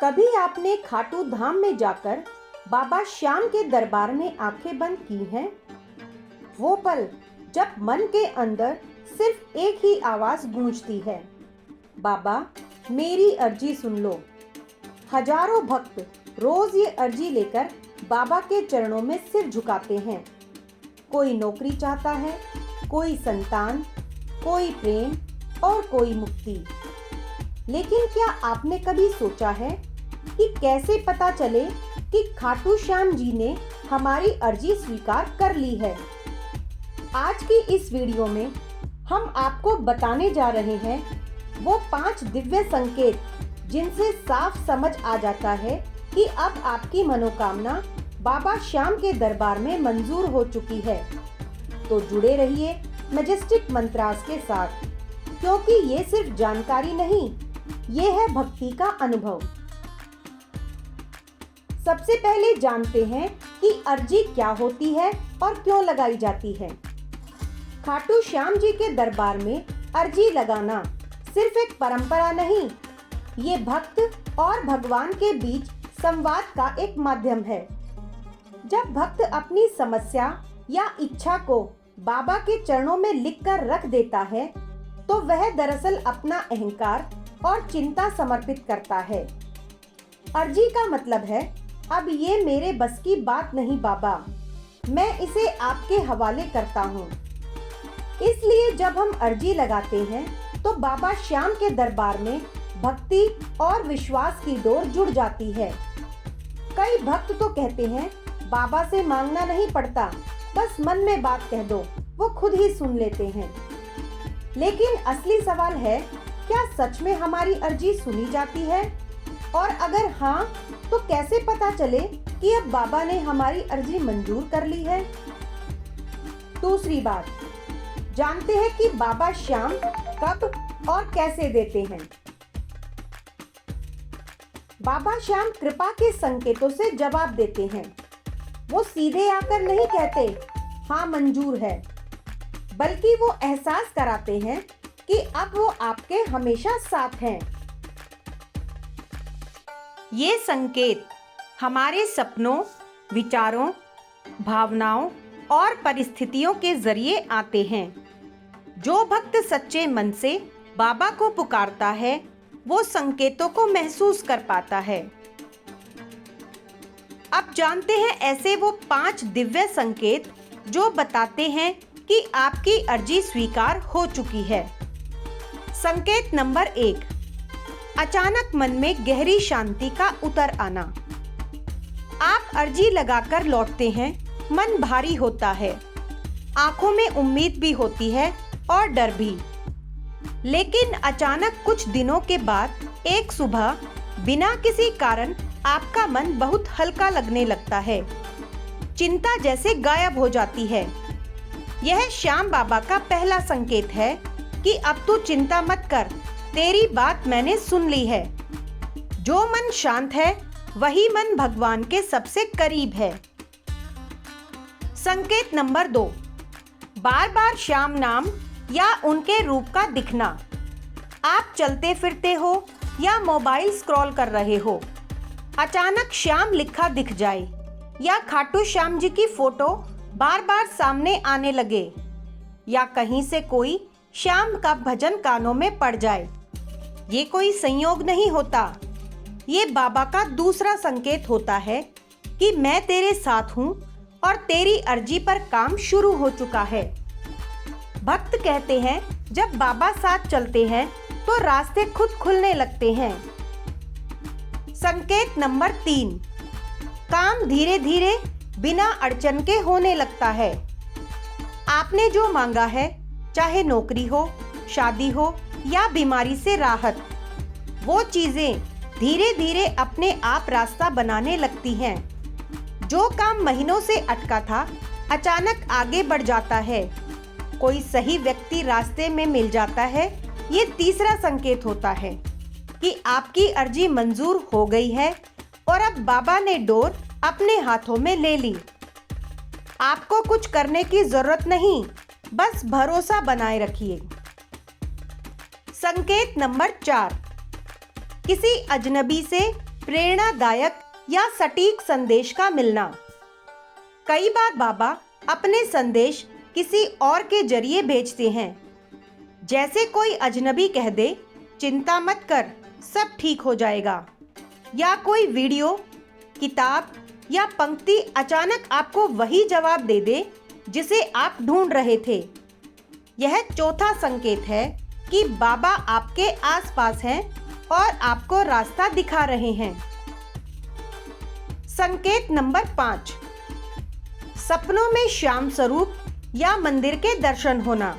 कभी आपने खाटू धाम में जाकर बाबा श्याम के दरबार में आंखें बंद की हैं? वो पल जब मन के अंदर सिर्फ एक ही आवाज गूंजती है, बाबा मेरी अर्जी सुन लो। हजारों भक्त रोज ये अर्जी लेकर बाबा के चरणों में सिर झुकाते हैं। कोई नौकरी चाहता है, कोई संतान, कोई प्रेम और कोई मुक्ति। लेकिन क्या आपने कभी सोचा है कि कैसे पता चले कि खाटू श्याम जी ने हमारी अर्जी स्वीकार कर ली है? आज की इस वीडियो में हम आपको बताने जा रहे हैं वो 5 दिव्य संकेत जिनसे साफ समझ आ जाता है कि अब आपकी मनोकामना बाबा श्याम के दरबार में मंजूर हो चुकी है। तो जुड़े रहिए मैजेस्टिक मंत्रास के साथ, क्योंकि ये सिर्फ जानकारी नहीं, ये है भक्ति का अनुभव। सबसे पहले जानते हैं कि अर्जी क्या होती है और क्यों लगाई जाती है। खाटू श्याम जी के दरबार में अर्जी लगाना सिर्फ एक परंपरा नहीं, ये भक्त और भगवान के बीच संवाद का एक माध्यम है। जब भक्त अपनी समस्या या इच्छा को बाबा के चरणों में लिखकर रख देता है, तो वह दरअसल अपना अहंकार और चिंता समर्पित करता है। अर्जी का मतलब है, अब ये मेरे बस की बात नहीं बाबा, मैं इसे आपके हवाले करता हूँ। इसलिए जब हम अर्जी लगाते हैं तो बाबा श्याम के दरबार में भक्ति और विश्वास की डोर जुड़ जाती है। कई भक्त तो कहते हैं बाबा से मांगना नहीं पड़ता, बस मन में बात कह दो, वो खुद ही सुन लेते हैं। लेकिन असली सवाल है, क्या सच में हमारी अर्जी सुनी जाती है? और अगर हाँ, तो कैसे पता चले कि अब बाबा ने हमारी अर्जी मंजूर कर ली है? दूसरी बात, जानते हैं कि बाबा श्याम कब और कैसे देते हैं। बाबा श्याम कृपा के संकेतों से जवाब देते हैं। वो सीधे आकर नहीं कहते हाँ मंजूर है, बल्कि वो एहसास कराते हैं कि अब वो आपके हमेशा साथ हैं। ये संकेत हमारे सपनों, विचारों, भावनाओं और परिस्थितियों के जरिए आते हैं। जो भक्त सच्चे मन से बाबा को पुकारता है, वो संकेतों को महसूस कर पाता है। अब जानते हैं ऐसे वो 5 दिव्य संकेत जो बताते हैं कि आपकी अर्जी स्वीकार हो चुकी है। संकेत नंबर 1, अचानक मन में गहरी शांति का उतर आना। आप अर्जी लगाकर लौटते हैं, मन भारी होता है, आंखों में उम्मीद भी होती है और डर भी। लेकिन अचानक कुछ दिनों के बाद एक सुबह बिना किसी कारण आपका मन बहुत हल्का लगने लगता है। चिंता जैसे गायब हो जाती है। यह श्याम बाबा का पहला संकेत है कि अब तू चिंता मत कर, तेरी बात मैंने सुन ली है। जो मन शांत है, वही मन भगवान के सबसे करीब है। संकेत नंबर 2, बार बार श्याम नाम या उनके रूप का दिखना। आप चलते फिरते हो या मोबाइल स्क्रॉल कर रहे हो, अचानक श्याम लिखा दिख जाए या खाटू श्याम जी की फोटो बार बार सामने आने लगे, या कहीं से कोई श्याम का भजन कानों में पड़ जाए। ये कोई संयोग नहीं होता, ये बाबा का दूसरा संकेत होता है कि मैं तेरे साथ हूँ और तेरी अर्जी पर काम शुरू हो चुका है। भक्त कहते हैं जब बाबा साथ चलते हैं तो रास्ते खुद खुलने लगते हैं। संकेत नंबर 3, काम धीरे धीरे बिना अड़चन के होने लगता है। आपने जो मांगा है, चाहे नौकरी हो, शादी हो या बीमारी से राहत, वो चीजें धीरे धीरे अपने आप रास्ता बनाने लगती हैं। जो काम महीनों से अटका था, अचानक आगे बढ़ जाता है। कोई सही व्यक्ति रास्ते में मिल जाता है। ये तीसरा संकेत होता है कि आपकी अर्जी मंजूर हो गई है और अब बाबा ने डोर अपने हाथों में ले ली। आपको कुछ करने की जरूरत नहीं, बस भरोसा बनाए रखिए। संकेत नंबर 4, किसी अजनबी से प्रेरणादायक या सटीक संदेश का मिलना। कई बार बाबा अपने संदेश किसी और के जरिए भेजते हैं। जैसे कोई अजनबी कह दे, चिंता मत कर, सब ठीक हो जाएगा। या कोई वीडियो, किताब या पंक्ति अचानक आपको वही जवाब दे दे जिसे आप ढूंढ रहे थे। यह चौथा संकेत है कि बाबा आपके आसपास हैं और आपको रास्ता दिखा रहे हैं। संकेत नंबर 5, सपनों में श्याम स्वरूप या मंदिर के दर्शन होना।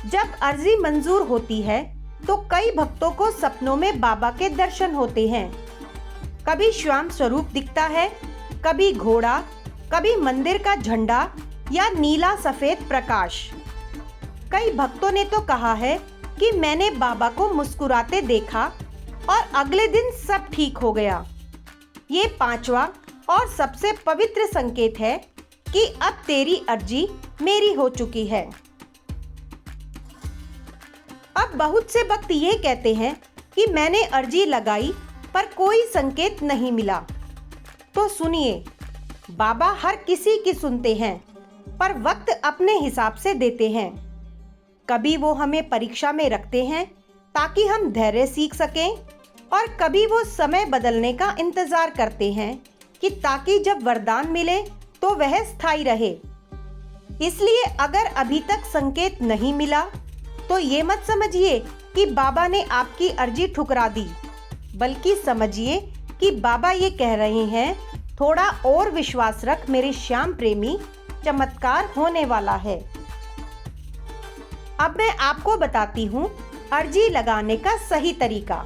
जब अर्जी मंजूर होती है तो कई भक्तों को सपनों में बाबा के दर्शन होते हैं। कभी श्याम स्वरूप दिखता है, कभी घोड़ा, कभी मंदिर का झंडा या नीला सफेद प्रकाश। कई भक्तों ने तो कहा है कि मैंने बाबा को मुस्कुराते देखा और अगले दिन सब ठीक हो गया। ये 5वां और सबसे पवित्र संकेत है कि अब तेरी अर्जी मेरी हो चुकी है। अब बहुत से भक्त ये कहते हैं कि मैंने अर्जी लगाई पर कोई संकेत नहीं मिला। तो सुनिए, बाबा हर किसी की सुनते हैं पर वक्त अपने हिसाब से देते हैं। कभी वो हमें परीक्षा में रखते हैं ताकि हम धैर्य सीख सकें, और कभी वो समय बदलने का इंतजार करते हैं कि ताकि जब वरदान मिले तो वह स्थायी रहे। इसलिए अगर अभी तक संकेत नहीं मिला तो ये मत समझिए कि बाबा ने आपकी अर्जी ठुकरा दी, बल्कि समझिए कि बाबा ये कह रहे हैं, थोड़ा और विश्वास रख मेरे श्याम प्रेमी, चमत्कार होने वाला है। अब मैं आपको बताती हूँ अर्जी लगाने का सही तरीका।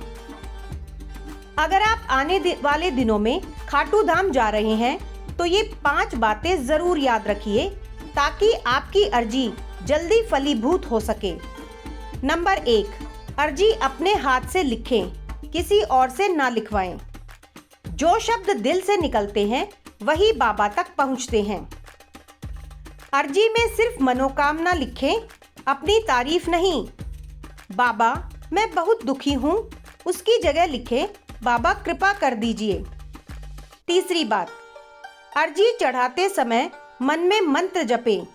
अगर आप आने वाले दिनों में खाटू धाम जा रहे हैं तो ये 5 बातें जरूर याद रखिए ताकि आपकी अर्जी जल्दी फलीभूत हो सके। नंबर 1, अर्जी अपने हाथ से लिखें, किसी और से ना लिखवाएं। जो शब्द दिल से निकलते हैं वही बाबा तक पहुंचते हैं। अर्जी में सिर्फ मनोकामना लिखें, अपनी तारीफ नहीं। बाबा मैं बहुत दुखी हूँ, उसकी जगह लिखें, बाबा कृपा कर दीजिए। तीसरी बात, अर्जी चढ़ाते समय मन में मंत्र जपें,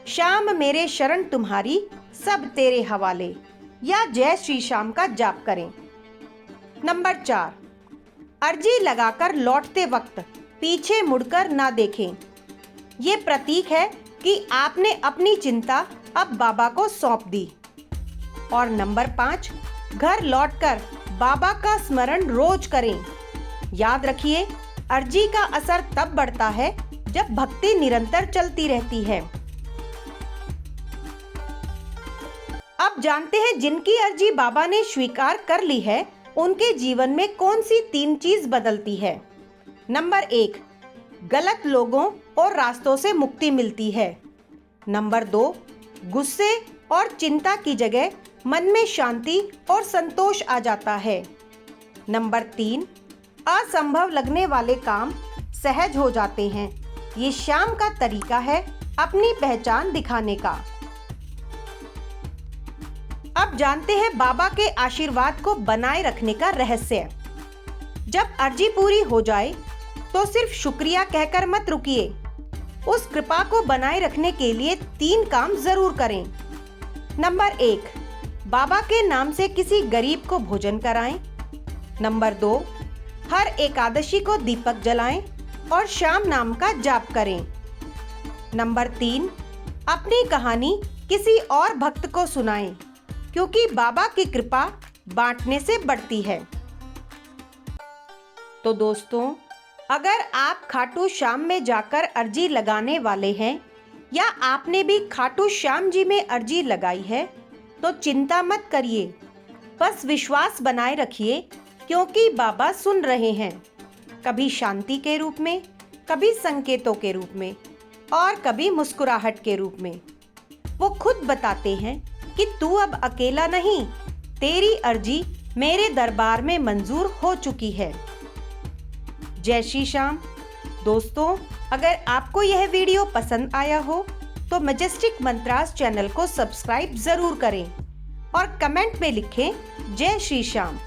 श्याम मेरे शरण तुम्हारी, सब तेरे हवाले, या जय श्री श्याम का जाप करें। नंबर 4, अर्जी लगाकर लौटते वक्त पीछे मुड़कर ना देखें। ये प्रतीक है कि आपने अपनी चिंता अब बाबा को सौंप दी। और नंबर 5, घर लौटकर बाबा का स्मरण रोज करें। याद रखिए, अर्जी का असर तब बढ़ता है जब भक्ति निरंतर चलती रहती है। अब जानते हैं जिनकी अर्जी बाबा ने स्वीकार कर ली है उनके जीवन में कौन सी 3 चीज बदलती है। नंबर 1, गलत लोगों और रास्तों से मुक्ति मिलती है। नंबर 2, गुस्से और चिंता की जगह मन में शांति और संतोष आ जाता है। नंबर 3, असंभव लगने वाले काम सहज हो जाते हैं। ये श्याम का तरीका है अपनी पहचान दिखाने का। अब जानते हैं बाबा के आशीर्वाद को बनाए रखने का रहस्य। जब अर्जी पूरी हो जाए तो सिर्फ शुक्रिया कहकर मत रुकिए। उस कृपा को बनाए रखने के लिए 3 काम जरूर करें। नंबर 1, बाबा के नाम से किसी गरीब को भोजन कराएं। नंबर 2, हर एकादशी को दीपक जलाएं और श्याम नाम का जाप करें। नंबर 3, अपनी कहानी किसी और भक्त को सुनाएं, क्योंकि बाबा की कृपा बांटने से बढ़ती है। तो दोस्तों, अगर आप खाटू श्याम में जाकर अर्जी लगाने वाले हैं या आपने भी खाटू श्याम जी में अर्जी लगाई है तो चिंता मत करिए, बस विश्वास बनाए रखिए, क्योंकि बाबा सुन रहे हैं, कभी शांति के रूप में, कभी संकेतों के रूप में और कभी मुस्कुराहट के रूप में। वो खुद बताते हैं कि तू अब अकेला नहीं, तेरी अर्जी मेरे दरबार में मंजूर हो चुकी है। जय श्री श्याम। दोस्तों, अगर आपको यह वीडियो पसंद आया हो तो मैजेस्टिक मंत्रास चैनल को सब्सक्राइब जरूर करें और कमेंट में लिखें जय श्री श्याम।